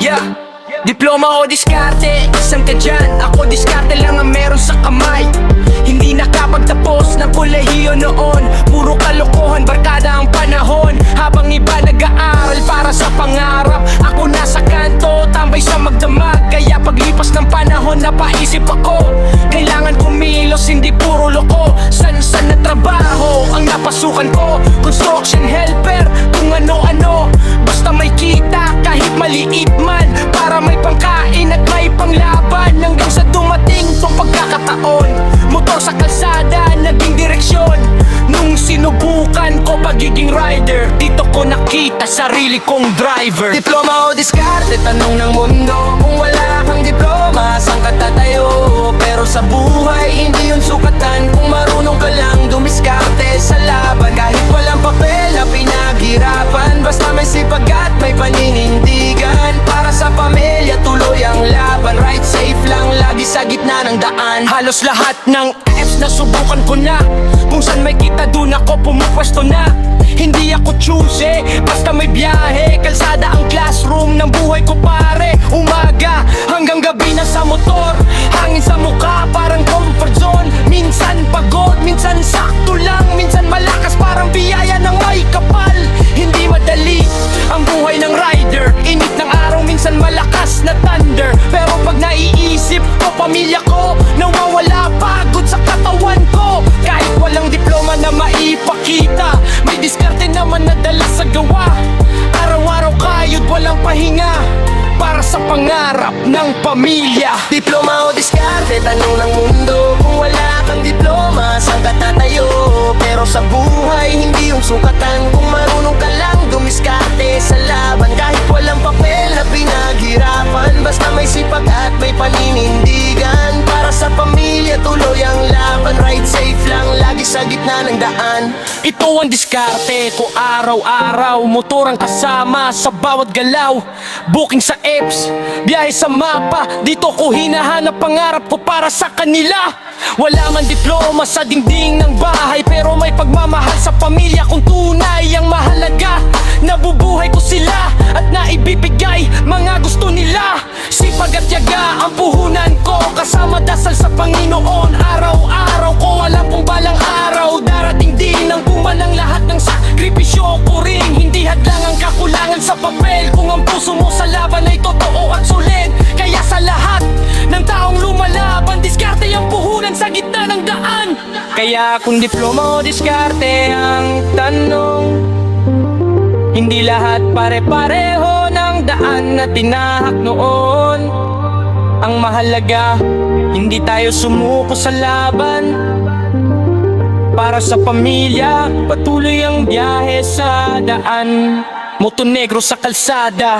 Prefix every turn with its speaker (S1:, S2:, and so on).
S1: Yeah, diploma o diskarte, isang ka dyan. Ako diskarte lang ang meron sa kamay. Hindi nakapagtapos ng kolehiyo noon. Puro kalokohan, barkada ang panahon. Habang iba nag-aaral para sa pangarap, ako nasa kanto, tambay sa magdamag. Kaya paglipas ng panahon, napaisip ako, kailangan kumilos, hindi puro loko. San-san na trabaho ang napasukan ko. Construction helper, kung ano-ano. Basta may kita, kahit maliit man, para may pangkain at may panglaban. Hanggang sa dumating tong pagkakataon, motor sa kalsada, naging direksyon. Nung sinubukan ko pagiging rider, dito ko nakita sarili kong driver. Diploma o diskarte, tanong ng mundo. Kung wala kang diploma, saan ka tatayo? Pero sa buhay, hindi yun sukatan. Kung marunong ka lang dumiskarte sa laban. Kahit walang papel na pinaghirapan, basta may sipag at may paninindigan. Para sa pamilya, tuloy ang laban. Ride safe lang, lagi sa gitna ng daan. Halos lahat ng apps na subukan ko na. Kung saan may kita, dun ako pumupwesto na. Hindi ako choosy, basta may biyahe. Kalsada ang classroom ng buhay ko pare. Umaga hanggang gabi na sa motor, hangin sa mukha parang comfort zone. Minsan pagod, minsan sakto lang, minsan malakas parang biyaya ng may kapal. Hindi madali ang buhay ng rider. Init ng araw, minsan malakas na thunder. Pero pag naiisip ko, pamilya ko, nawawala pagod sa katawan ko. Kahit walang diploma na maipakita, may diskarte naman na dala sa gawa. Araw-araw kayod, walang pahinga, para sa pangarap ng pamilya. Diploma o diskarte, tanong ng mundo. Kung wala kang diploma, saan ka tatayo? Pero sa buhay, hindi yung sukatan. Kung marunong ka lang dumiskarte sa laban. Kahit walang papel na pinaghirapan, basta may sipag at may paninindigan. Para sa pamilya, tuloy ang laban. Ride safe lang, lagi sa gitna ng daan. Ito ang diskarte ko araw-araw. Motor ang kasama sa bawat galaw. Booking sa apps, biyahe sa mapa. Dito ko hinahanap pangarap ko para sa kanila. Wala man diploma sa dingding ng bahay, pero may pagmamahal sa pamilya kung tunay ang mahalaga. Nabubuhay ko sila at naibibigay mga gusto nila. Sipag at yaga ang puhunan ko, kasama dasal sa Panginoon. Araw-araw ko alam kung balang araw darating din ang bunga ng lahat ng sakripisyo ko rin. Hindi hadlang ang kakulangan sa papel kung ang puso mo sa laban ay totoo at solid. Kaya sa lahat ng taong lumalaban, diskarte ang puhunan sa gitna ng daan. Kaya kung diploma o diskarte ang tanong, hindi lahat pare-pareho ng daan na tinahak noon. Ang mahalaga, hindi tayo sumuko sa laban. Para sa pamilya, patuloy ang biyahe sa daan. Moto negro sa kalsada.